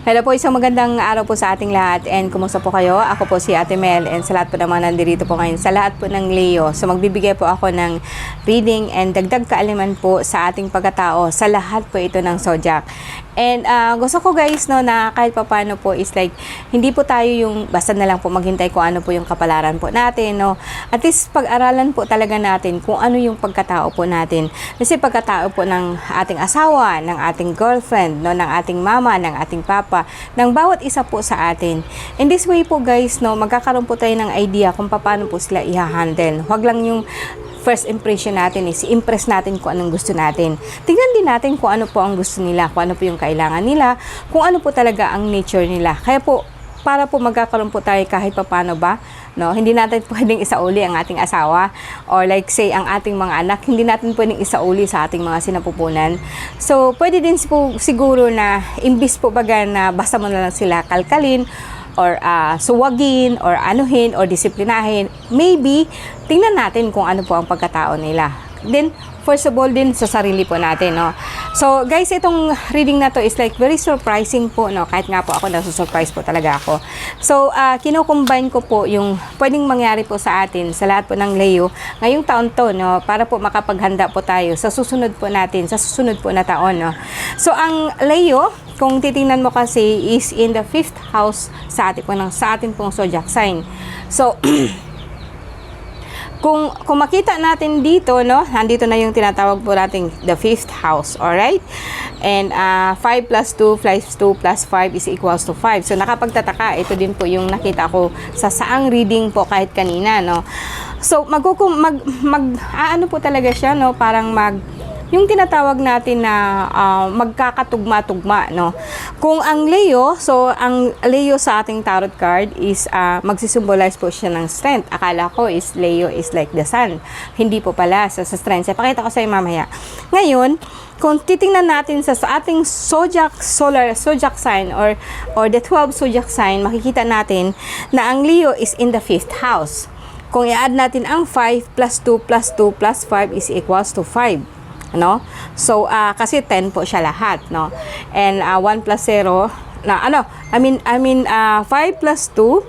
Hello po, isang magandang araw po sa ating lahat and kumusta po kayo? Ako po si Ate Mel and sa lahat po naman nandito po ngayon sa lahat po ng Leo. So magbibigay po ako ng reading and dagdag kaalaman po sa ating pagkatao sa lahat po ito ng zodiac. And gusto ko guys no na kahit papaano po is like hindi po tayo yung basta na lang po maghintay kung ano po yung kapalaran po natin no. At least pag-aralan po talaga natin kung ano yung pagkatao po natin. Kasi pagkatao po ng ating asawa, ng ating girlfriend, no, ng ating mama, ng ating papa, ng bawat isa po sa atin. In this way po guys no, magkakaroon po tayo ng idea kung paano po sila i-handle. Huwag lang yung first impression natin is impress natin kung anong gusto natin. Tingnan din natin kung ano po ang gusto nila, kung ano po yung kailangan nila, kung ano po talaga ang nature nila. Kaya po, para po magkakaroon po tayo kahit paano ba, no? Hindi natin pwedeng isauli ang ating asawa or like say ang ating mga anak, hindi natin pwedeng isauli sa ating mga sinapupunan. So, pwede din po siguro na imbis po baga na basta mo na lang sila kalkalin or suwagin, or anuhin, or disiplinahin, maybe, tingnan natin kung ano po ang pagkatao nila. Then, first of all din sa sarili po natin, no? So, guys, itong reading na to is like very surprising po, no? Kahit nga po ako, nasusurprise po talaga ako. So, kino-combine ko po yung pwedeng mangyari po sa atin, sa lahat po ng Leo, ngayong taon to, no? Para po makapaghanda po tayo sa susunod po natin, sa susunod po na taon, no? So, ang Leo, kung titingnan mo kasi is in the 5th house sa atin pong zodiac sign. So, kung makita natin dito, no, nandito na yung tinatawag po nating the 5th house, alright? And 5 plus 2 plus 2 plus 5 is equals to 5. So, nakapagtataka, ito din po yung nakita ko sa saang reading po kahit kanina, no? So, ano po talaga siya, no? Parang yung tinatawag natin na magkakatugma-tugma, no? Kung ang Leo, so ang Leo sa ating tarot card is magsisimbolize po siya ng strength. Akala ko is Leo is like the sun. Hindi po pala sa strength. Pakita ko sa iyo mamaya. Ngayon, kung titingnan natin sa ating zodiac sign or the 12 zodiac sign, makikita natin na ang Leo is in the 5th house. Kung i-add natin ang 5 plus 2 plus 2 plus 5 is equals to 5. No? So, kasi 10 po siya lahat, no? And 1 plus 0, 5 plus 2,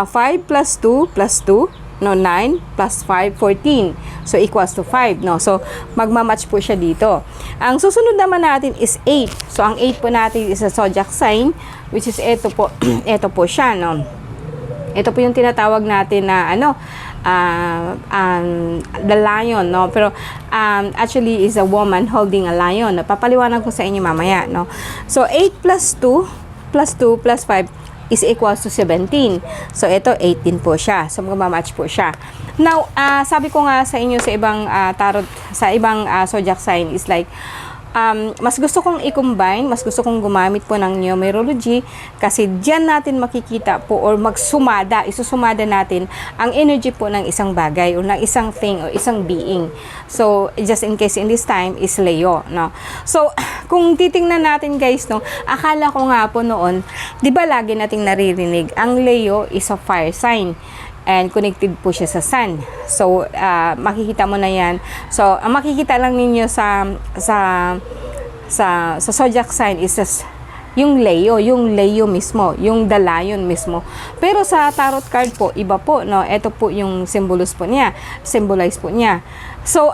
5 plus 2 plus 2, no, 9 plus 5, 14. So, equals to 5, no? So, magmamatch po siya dito. Ang susunod naman natin is 8. So, ang 8 po natin is a zodiac sign, which is ito po, ito po siya, no? Ito po yung tinatawag natin na, the lion, no? Pero actually is a woman holding a lion. Papaliwanag ko sa inyo mamaya, no? So 8 plus 2 plus 2 plus 5 is equals to 17. So ito 18 po siya. So magma-match po siya. Now, sabi ko nga sa inyo sa ibang tarot, sa ibang zodiac sign is like mas gusto kong i-combine, mas gusto kong gumamit po ng numerology kasi diyan natin makikita po or isusumada natin ang energy po ng isang bagay or ng isang thing or isang being. So, just in case in this time is Leo, no? So, kung titingnan natin guys, no, akala ko nga po noon, di ba lagi nating naririnig, ang Leo is a fire sign. And connected po siya sa sun. So, makikita mo na yan. So, ang makikita lang ninyo sa zodiac sign is yung Leo mismo, yung the lion mismo. Pero sa tarot card po, iba po, no? Ito po yung symbolize po niya. So,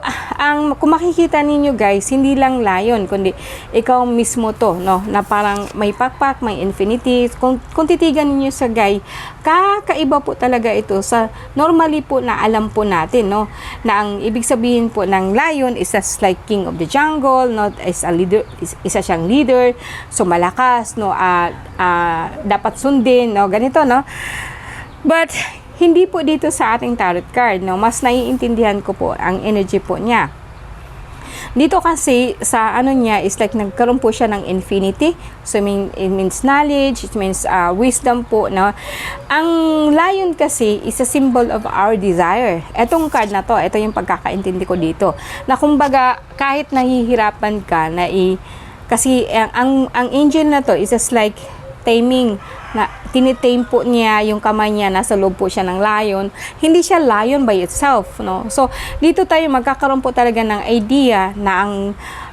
kung makikita ninyo guys, hindi lang lion, kundi ikaw mismo to, no? Na parang may pakpak, may infinity. Kung titigan ninyo sa guy, kakaiba po talaga ito sa normally po na alam po natin, no? Na ang ibig sabihin po ng lion is as like king of the jungle, no? Is a leader, isa siyang leader, so malakas, no? Dapat sundin, no? Ganito, no? But hindi po dito sa ating tarot card, no? Mas naiintindihan ko po ang energy po niya. Dito kasi sa niya is like nagkaroon po siya ng infinity. So it means knowledge, it means wisdom po, no? Ang lion kasi is a symbol of our desire. Etong card na to, ito yung pagkakaintindi ko dito. Na kumbaga kahit nahihirapan ka kasi ang angel na to is just like taming, na tinitame po niya yung kamay niya, nasa loob po siya ng lion. Hindi siya lion by itself, no? So, dito tayo magkakaroon po talaga ng idea na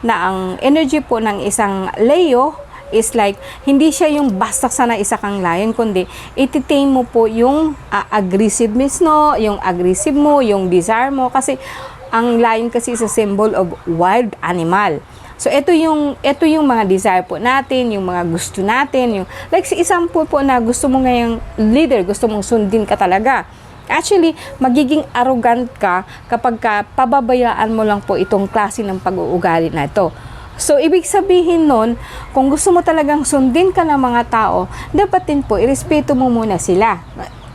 ang energy po ng isang Leo is like, hindi siya yung basta sana isa kang lion, kundi iti-tame mo po yung aggressiveness mo, yung aggressive mo, yung desire mo, kasi ang lion kasi is a symbol of wild animal. So, ito yung mga desire po natin, yung mga gusto natin, yung, like, si example po na gusto mo ngayong leader, gusto mong sundin ka talaga. Actually, magiging arrogant ka kapag pababayaan mo lang po itong klase ng pag-uugali na ito. So, ibig sabihin nun, kung gusto mo talagang sundin ka ng mga tao, dapat din po, irespeto mo muna sila.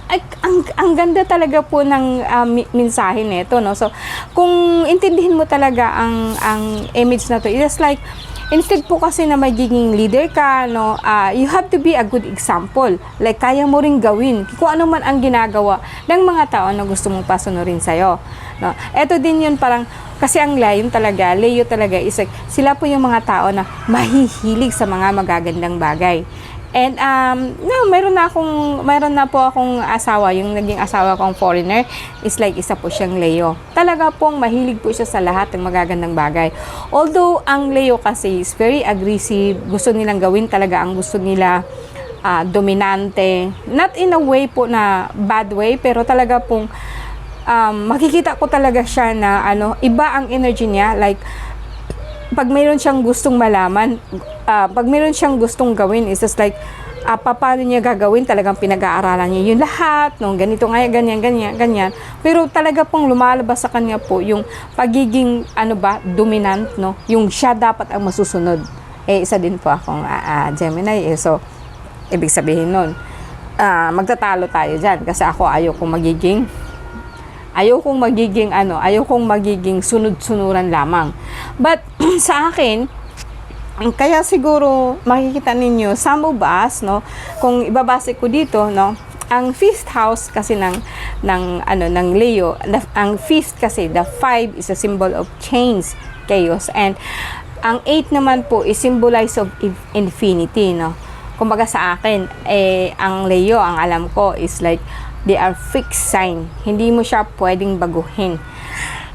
Ay, ang ganda talaga po ng mensahe nito, no? So, kung intindihin mo talaga ang image na to, it's like, instead po kasi na magiging leader ka, no, you have to be a good example. Like, kaya mo ring gawin kung ano man ang ginagawa ng mga tao na gusto mong pasunurin sa'yo. No? Ito din yun, parang, kasi ang Leo talaga, is like, sila po yung mga tao na mahihilig sa mga magagandang bagay. And mayroon na po akong asawa, yung naging asawa kong foreigner is like isa po siyang Leo. Talaga pong mahilig po siya sa lahat ng magagandang bagay. Although ang Leo kasi is very aggressive, gusto nilang gawin talaga ang gusto nila, dominante. Not in a way po na bad way, pero talaga pong makikita ko talaga siya na iba ang energy niya, like pag mayroon siyang gustong malaman, pag mayroon siyang gustong gawin, is just like, paano niya gagawin, talagang pinag-aaralan niya yung lahat, no, ganito nga, ganyan. Pero talaga pong lumalabas sa kanya po yung pagiging, dominant, no, yung siya dapat ang masusunod. Isa din po akong Gemini, so, ibig sabihin nun, magtatalo tayo dyan, kasi ako ayaw kong magiging sunod-sunuran lamang. But sa akin, kaya siguro makikita ninyo, some of us, no, kung ibabase ko dito, no, ang fifth house kasi ng Leo, ang fifth kasi, the 5 is a symbol of change, chaos, and ang 8 naman po is symbolize of infinity, no. Kumbaga sa akin, ang Leo, ang alam ko is like, they are fixed sign. Hindi mo siya pwedeng baguhin.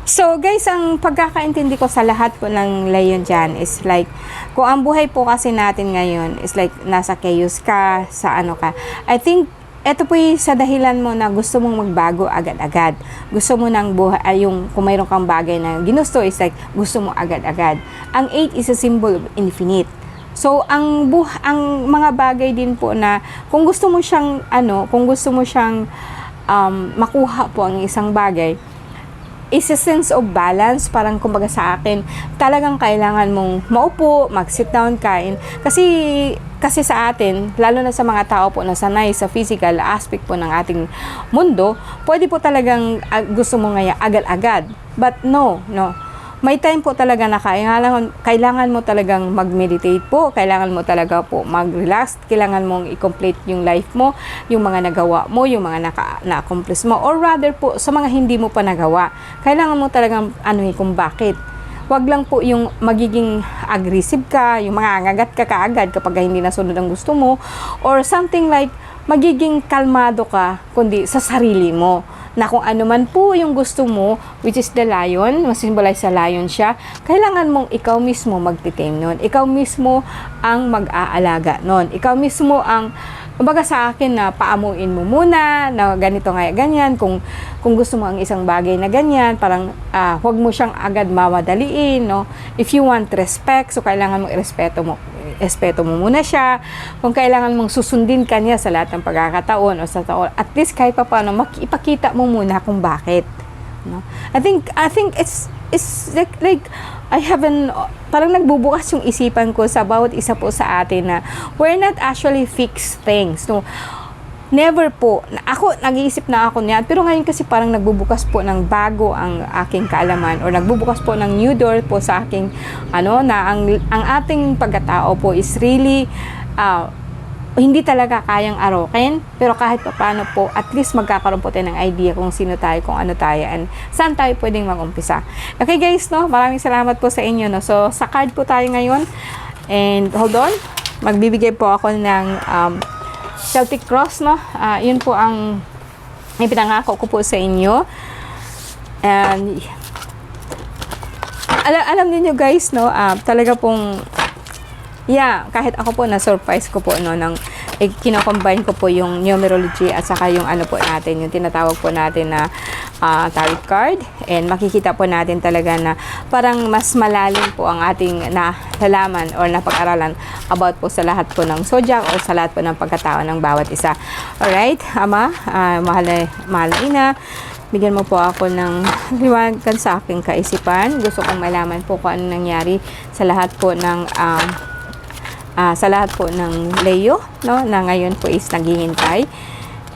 So, guys, ang pagkakaintindi ko sa lahat po ng Leon dyan is like, kung ang buhay po kasi natin ngayon is like, nasa chaos ka, sa ka. I think, eto po sa dahilan mo na gusto mong magbago agad-agad. Gusto mo ng buhay, kung mayroon kang bagay na ginusto is like, gusto mo agad-agad. Ang 8 is a symbol of infinite. So, ang mga bagay din po na, kung gusto mo siyang, makuha po ang isang bagay, is a sense of balance. Parang kumbaga sa akin, talagang kailangan mong maupo, mag-sit down, kain. Kasi sa atin, lalo na sa mga tao po na sanay sa physical aspect po ng ating mundo, pwede po talagang gusto mo ngaya agad-agad. But no. May time po talaga na kailangan mo talagang mag-meditate po, kailangan mo talaga po mag-relax, kailangan mong i-complete yung life mo, yung mga nagawa mo, yung mga na-accomplish mo, or rather po sa mga hindi mo pa nagawa. Kailangan mo talagang kung bakit. Wag lang po yung magiging aggressive ka, yung mangangagat ka kaagad kapag hindi nasunod ang gusto mo, or something like magiging kalmado ka, kundi sa sarili mo. Na kung ano man po yung gusto mo, which is the lion, mas-symbolize sa lion siya, kailangan mong ikaw mismo magtitame nun. Ikaw mismo ang mag-aalaga nun. Ikaw mismo ang, kumbaga sa akin na paamuin mo muna, na ganito nga ganyan, kung gusto mo ang isang bagay na ganyan, parang huwag mo siyang agad mamadaliin, no? If you want respect, so kailangan mong respeto mo muna siya. Kung kailangan mong susundin ka niya sa lahat ng pagkakataon o sa taon, at least kahit pa paano, ipakita mo muna kung bakit. No? I think it's like I haven't, parang nagbubukas yung isipan ko sa bawat isa po sa atin na we're not actually fixed things. No? Never po. Nag-iisip na ako niyan. Pero ngayon kasi parang nagbubukas po ng bago ang aking kaalaman, or nagbubukas po ng new door po sa aking, na ang ating pagkatao po is really, hindi talaga kayang arokin. Pero kahit pa paano po, at least magkakaroon po tayo ng idea kung sino tayo, kung ano tayo, and saan tayo pwedeng mag-umpisa. Okay guys, no? Maraming salamat po sa inyo, no? So, sa card po tayo ngayon. And hold on. Magbibigay po ako ng, Celtic Cross, no? Yun po ang ipinangako ko po sa inyo. And alam niyo guys, no? Talaga pong yeah, kahit ako po na-surprise ko po no nang kino-combine ko po yung numerology at saka yung ano po natin, yung tinatawag po natin na tarot card, and makikita po natin talaga na parang mas malalim po ang ating nalalaman or napag-aralan about po sa lahat po ng zodiac or sa lahat po ng pagkatao ng bawat isa. Alright, Ama, mahal na ina, bigyan mo po ako ng liwanag sa aking kaisipan. Gusto kong malaman po kung ano nangyari sa lahat po ng Leo, no, na ngayon po is naghihintay.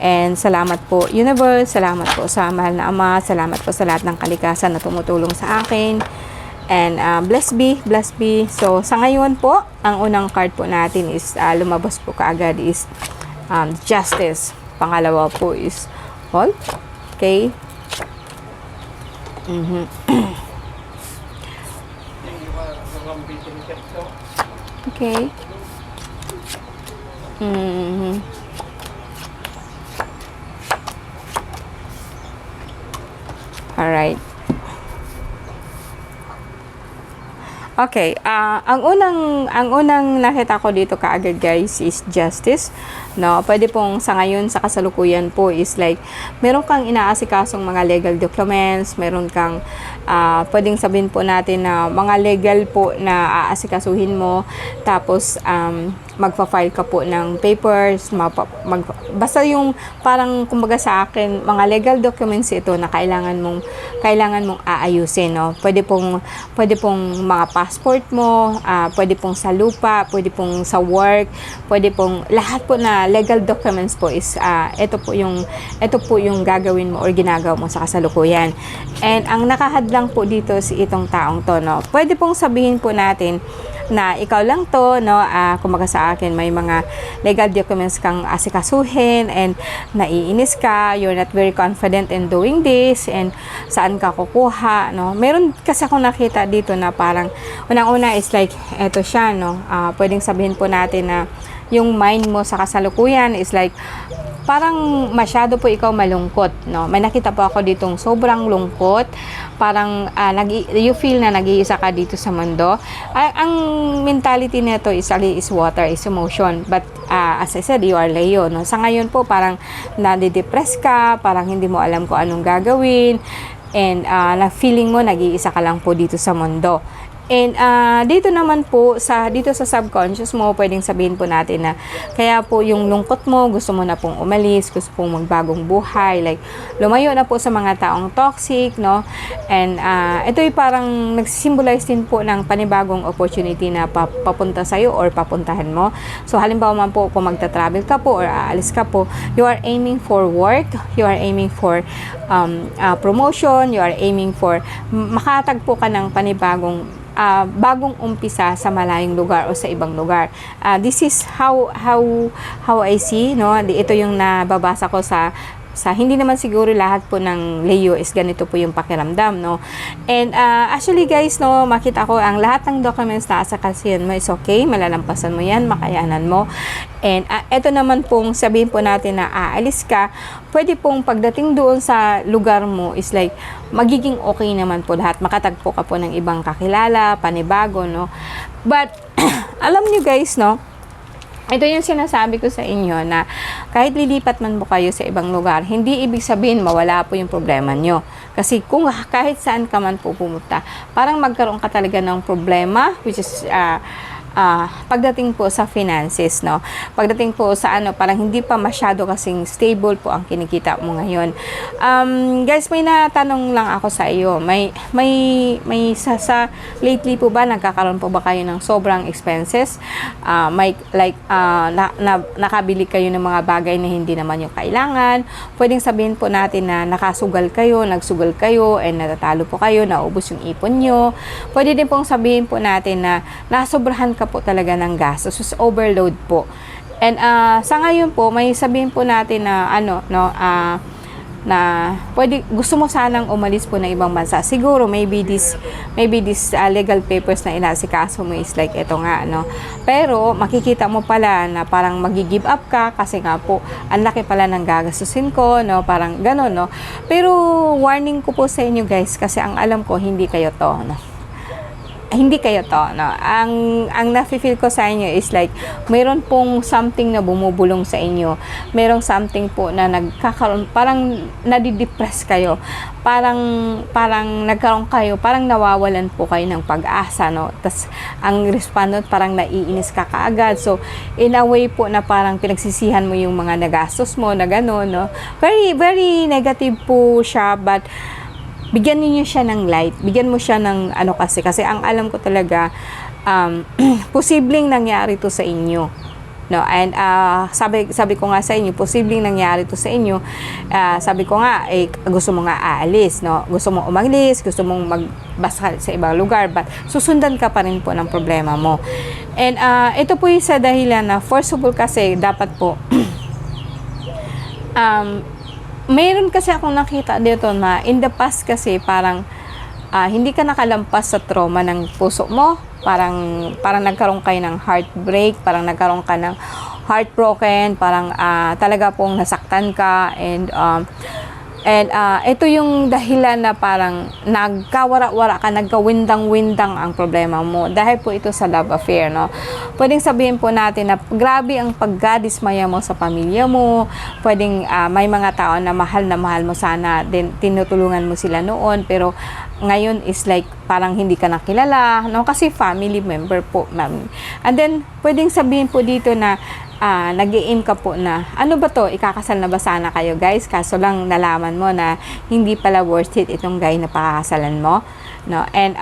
And salamat po universe, salamat po sa mahal na Ama, salamat po sa lahat ng kalikasan na tumutulong sa akin. And bless be. So sa ngayon po, ang unang card po natin is lumabas po kaagad is Justice. Pangalawa po is Hold. Okay. Okay. Alright. Okay, ang unang nakita ko dito kaagad guys is Justice, no? Pwede pong sa ngayon sa kasalukuyan po is like meron kang inaasikasong mga legal documents, meron kang pwedeng sabihin po natin na mga legal po na aasikasuhin mo, tapos magpa-file ka po ng papers, basta yung parang kumbaga sa akin mga legal documents ito na kailangan mong aayusin, no? Pwede pong mga passport mo, pwede pong sa lupa, pwede pong sa work, pwede pong lahat po na legal documents po is ito po yung gagawin mo or ginagawa mo sa kasalukuyan. And ang nakahadlang po dito si itong taong to, no? Pwede pong sabihin po natin na ikaw lang to, no, kumbaga sa akin may mga legal documents kang asikasuhin and naiinis ka, you're not very confident in doing this, and saan ka kukuha, no? Meron kasi akong nakita dito na parang unang-una is like eto siya, no, pwedeng sabihin po natin na yung mind mo sa kasalukuyan is like parang masyado po ikaw malungkot, no? May nakita po ako ditong sobrang lungkot, parang you feel na nag-iisa ka dito sa mundo. Ang mentality nito is water, is emotion, but as I said, you are Leo, no? Sa ngayon po parang nadidepress ka, parang hindi mo alam kung anong gagawin, and na feeling mo nag-iisa ka lang po dito sa mundo. And dito naman po dito sa subconscious mo, pwedeng sabihin po natin na kaya po yung lungkot mo, gusto mo na pong umalis, gusto pong magbagong buhay, like lumayo na po sa mga taong toxic, no? And ito ay parang nagsisymbolize din po ng panibagong opportunity na papunta sa'yo or papuntahan mo. So halimbawa man po kung magta-travel ka po or aalis ka po, you are aiming for work, you are aiming for promotion, you are aiming for makatagpo ka ng panibagong bagong umpisa sa malayong lugar o sa ibang lugar. This is how I see, no? Ito yung nababasa ko sa hindi naman siguro lahat po ng Leo is ganito po yung pakiramdam, no? And actually guys, no, makita ko ang lahat ng documents na asakasihan mo is okay, malalampasan mo yan, makayanan mo. And ito naman pong sabihin po natin na aalis ka, pwede pong pagdating doon sa lugar mo is like magiging okay naman po lahat, makatagpo ka po ng ibang kakilala, panibago, no? But alam niyo guys, no, ito yung sinasabi ko sa inyo na kahit lilipat man po kayo sa ibang lugar, hindi ibig sabihin mawala po yung problema nyo. Kasi kung kahit saan ka man po pumunta, parang magkaroon ka talaga ng problema, which is pagdating po sa finances, no? Pagdating po sa parang hindi pa masyado kasing stable po ang kinikita mo ngayon. Guys, may natanong lang ako sa iyo. May sa lately po ba nagkakaroon po ba kayo ng sobrang expenses? May like nakabili kayo ng mga bagay na hindi naman yung kailangan. Pwedeng sabihin po natin na nagsugal kayo, and natatalo po kayo, naubos yung ipon nyo. Pwede din pong sabihin po natin na nasobrahan ka po talaga ng gastos, overload po. And sa ngayon po, may sabihin po natin na na pwede, gusto mo sanang umalis po ng ibang bansa. Siguro maybe this legal papers na inasikaso mo is like ito nga, no? Pero makikita mo pala na parang magi-give up ka kasi nga po ang laki pala ng gagastusin ko, no? Parang gano'n, no? Pero warning ko po sa inyo guys, kasi ang alam ko hindi kayo to, no? hindi kayo to, no? Ang nafe-feel ko sa inyo is like, mayroon pong something na bumubulong sa inyo. Mayroong something po na nagkakaroon, parang nadidepress kayo. Parang nagkaroon kayo, parang nawawalan po kayo ng pag-asa, no? Tas ang respondent, parang naiinis ka kaagad. So, in a way po na parang pinagsisihan mo yung mga nagastos mo, na gano'n, no? Very, very negative po siya, but bigyan niyo siya ng light, bigyan mo siya ng ano, kasi ang alam ko talaga, posibleng nangyari to sa inyo, no? And sabi ko nga sa inyo, posibleng nangyari to sa inyo. Sabi ko nga, gusto mo nga aalis, no? Gusto mo umalis, gusto mong magbasa sa ibang lugar, but susundan ka pa rin po ng problema mo. And ito po yung sa dahilan na, first of all, kasi dapat po mayroon kasi akong nakita dito na in the past kasi parang hindi ka nakalampas sa trauma ng puso mo. Parang nagkaroon kayo ng heartbreak, parang nagkaroon ka ng heartbroken, parang talaga pong nasaktan ka, and ito yung dahilan na parang nagkawara-wara ka, nagkawindang-windang ang problema mo. Dahil po ito sa love affair, no? Pwedeng sabihin po natin na grabe ang pagkadismaya mo sa pamilya mo. Pwedeng may mga tao na mahal mo sana, din tinutulungan mo sila noon, pero ngayon is like parang hindi ka nakilala, no? Kasi family member po, ma'am. And then pwedeng sabihin po dito na nag-i-aim ka po na, ano ba to, ikakasal na ba sana kayo, guys? Kaso lang nalaman mo na hindi pala worth it itong guy na pakakasalan mo, no? And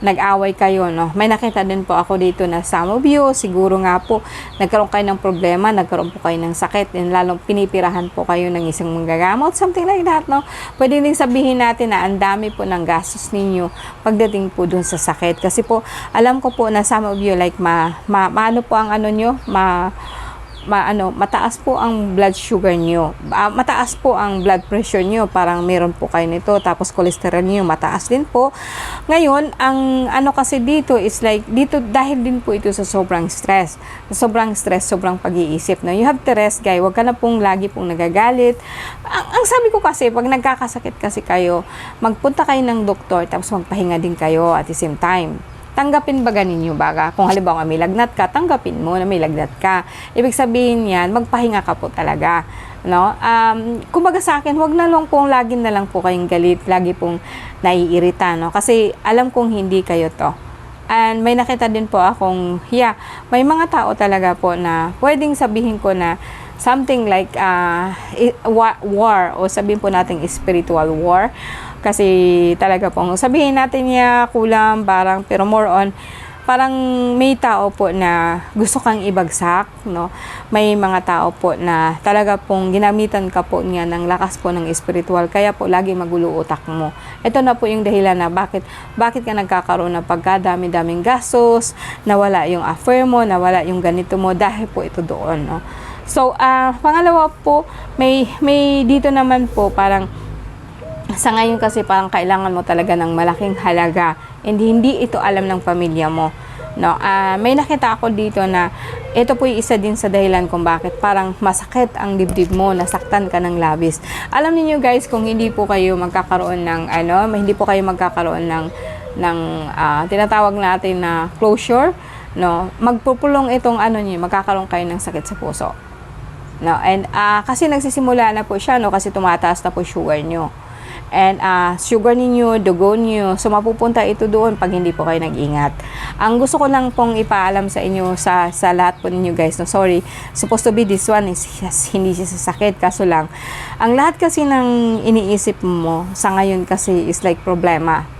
nag-away kayo, no? May nakita din po ako dito na some of you, siguro nga po nagkaroon kayo ng problema, nagkaroon po kayo ng sakit, and lalong pinipirahan po kayo ng isang manggagamot, something like that, no? Pwede din sabihin natin na ang dami po ng gastos ninyo pagdating po dun sa sakit. Kasi po, alam ko po na some of you, like, maano po ang ano nyo, mataas po ang blood sugar nyo, mataas po ang blood pressure nyo, parang meron po kayo nito, tapos cholesterol nyo mataas din po. Ngayon, ang ano kasi dito is like, dito dahil din po ito sa sobrang stress, sobrang pag-iisip, no? You have to rest, guys. Huwag ka na pong lagi pong nagagalit. Ang sabi ko kasi, pag nagkakasakit kasi kayo, magpunta kayo ng doktor, tapos magpahinga din kayo at the same time. Tanggapin ba ninyo baga? Kung halimbawa may lagnat ka, tanggapin mo na may lagnat ka. Ibig sabihin yan, magpahinga ka po talaga, no? Kumbaga sa akin, wag na lang pong lagi na lang po kayong galit, lagi pong naiirita, no? Kasi alam kong hindi kayo to. And may nakita din po akong, may mga tao talaga po na pwedeng sabihin ko na something like war, o sabihin po natin spiritual war. Kasi talaga pong sabihin natin niya kulang, parang, pero more on, parang may tao po na gusto kang ibagsak, no? May mga tao po na talaga pong ginamitan ka po niya ng lakas po ng spiritual, kaya po lagi magulo utak mo. Ito na po yung dahilan na bakit ka nagkakaroon ng pagkadami-daming gastos, nawala yung affair mo, nawala yung ganito mo, dahil po ito doon, no? So, pangalawa po, may dito naman po parang, sa ngayon kasi parang kailangan mo talaga ng malaking halaga, and hindi ito alam ng pamilya mo, no? May nakita ako dito na ito po yung isa din sa dahilan kung bakit parang masakit ang dibdib mo, nasaktan ka ng labis. Alam niyo guys, kung hindi po kayo magkakaroon ng tinatawag natin na closure, no? Magpupulong itong magkakaroon kayo ng sakit sa puso, no? And kasi nagsisimula na po siya, no? Kasi tumataas na po sugar nyo. And sugar ninyo, dugo nyo, so mapupunta ito doon pag hindi po kayo nag-ingat. Ang gusto ko lang pong ipaalam sa inyo, sa lahat po ninyo guys, no, sorry, supposed to be this one is hindi siya sakit, kaso lang ang lahat kasi ng iniisip mo sa ngayon kasi is like problema.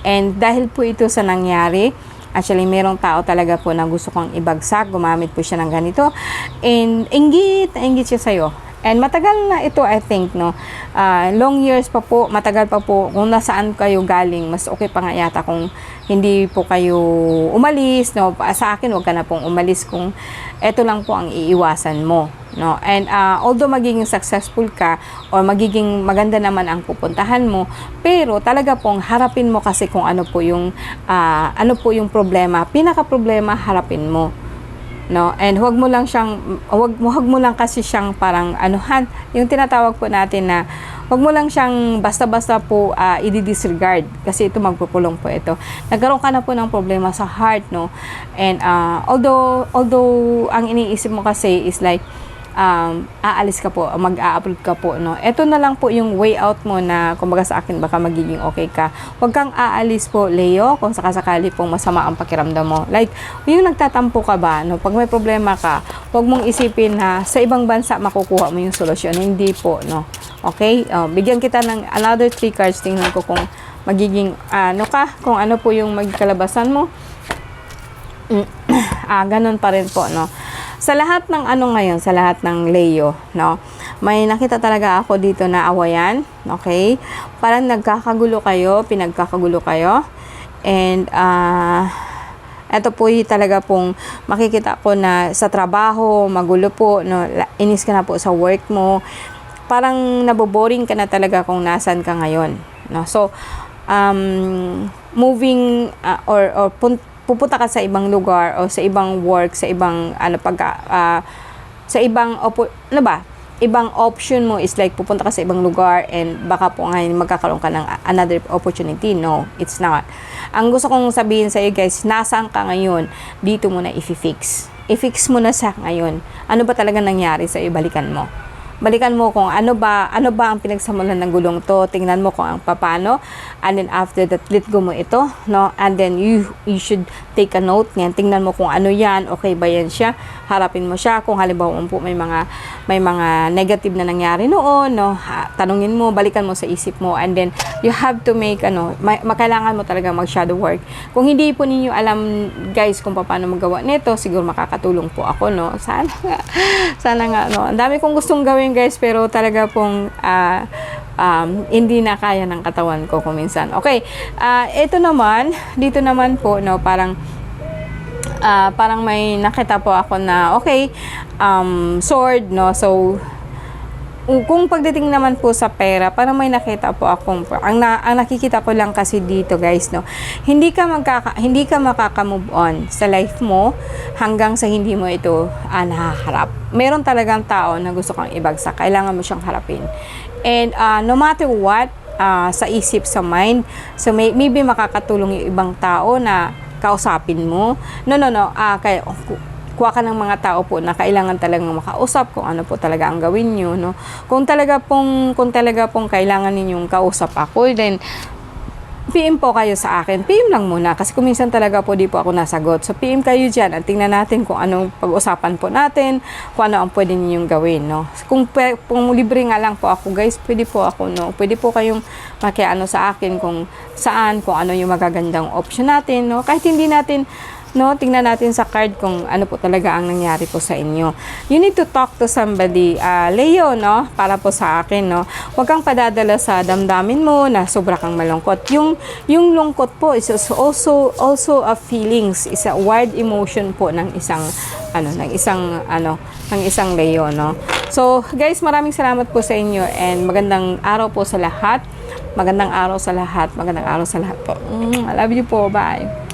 And dahil po ito sa nangyari, actually merong tao talaga po na gusto kong ibagsak, gumamit po siya ng ganito, and inggit siya sa'yo. And matagal na ito, I think, no? Long years pa po, matagal pa po. Kung nasaan kayo galing, mas okay pa nga yata kung hindi po kayo umalis, no? Sa akin, wag ka na pong umalis kung ito lang po ang iiwasan mo, no? And although magiging successful ka, or magiging maganda naman ang pupuntahan mo, pero talaga pong harapin mo kasi kung ano po yung problema. Pinaka-problema, harapin mo. no? And huwag mo lang kasi siyang parang anuhan, yung tinatawag po natin na huwag mo lang siyang basta-basta po i-disregard kasi ito magpupulong po ito. Nagkaroon ka na po ng problema sa heart, no? And although ang iniisip mo kasi is like aalis ka po, mag-a-upload ka po, no? Ito na lang po yung way out mo na kumbaga sa akin baka magiging okay ka. Huwag kang aalis po, Leo, kung sakasakali pong masama ang pakiramdam mo. Like, yung nagtatampo ka ba, no? Pag may problema ka, huwag mong isipin na sa ibang bansa makukuha mo yung solusyon. Hindi po, no? Okay? Bigyan kita ng another 3 cards. Tingnan ko kung magiging kung ano po yung magkalabasan mo. Ganun pa rin po, no? Sa lahat ng ngayon, sa lahat ng Leo, no? May nakita talaga ako dito na awayan, okay? Parang nagkakagulo kayo, pinagkakagulo kayo. And eto po talaga pong makikita ko na sa trabaho, magulo po, no? Inis ka na po sa work mo. Parang naboboring ka na talaga kung nasan ka ngayon, no? So, moving pupunta ka sa ibang lugar o sa ibang work, sa ibang sa ibang ibang option mo is like pupunta ka sa ibang lugar and baka po ngayon magkakaroon ka ng another opportunity. No, it's not. Ang gusto kong sabihin sa iyo guys, nasaan ka ngayon, dito mo na i-fix mo na sa ngayon. Ano ba talaga nangyari sa iyo, balikan mo kung ano ba ang pinagsamulan ng gulong to. Tingnan mo kung ang paano, and then after that, let go mo ito, no? And then you should take a note niyan. Tingnan mo kung ano yan, okay ba yan siya, harapin mo siya. Kung halimbawa po may mga negative na nangyari noon, no? Tanungin mo, balikan mo sa isip mo, and then you have to make kailangan mo talaga mag shadow work. Kung hindi po ninyo alam guys kung paano magawa nito, siguro makakatulong po ako, no? Sana nga, no? Ang dami kong gustong gawin guys, pero talaga pong hindi na kaya ng katawan ko kuminsan. Okay, dito naman po, no, parang may nakita po ako na sword, no. So kung pagdating naman po sa pera, parang may nakita po akong ang nakikita ko lang kasi dito guys, no, hindi ka makaka-move on sa life mo hanggang sa hindi mo ito nahaharap. Meron talagang tao na gusto kang ibagsak, kailangan mo siyang harapin. And no matter what, sa isip, sa mind, so maybe makakatulong yung ibang tao na kausapin mo. Kaya kuha ka ng mga tao po na kailangan talagang makausap kung ano po talaga ang gawin nyo, no? Kung talaga pong kailangan ninyong kausap ako, then PM po kayo sa akin. PM lang muna kasi kuminsan talaga po di po ako nasagot. So PM kayo dyan at tingnan natin kung anong pag-usapan po natin, kung ano ang pwede ninyong gawin, no? Kung libre nga lang po ako guys, pwede po ako, no? Pwede po kayong makiano sa akin kung ano yung magagandang option natin, no? Kahit hindi natin, no, tingnan natin sa card kung ano po talaga ang nangyari po sa inyo. You need to talk to somebody, Leo, no, para po sa akin, no. Huwag kang padadala sa damdamin mo na sobra kang malungkot. Yung lungkot po is also a feelings, is a wide emotion po ng isang Leo, no. So, guys, maraming salamat po sa inyo and magandang araw po sa lahat. Magandang araw sa lahat po. I love you po. Bye.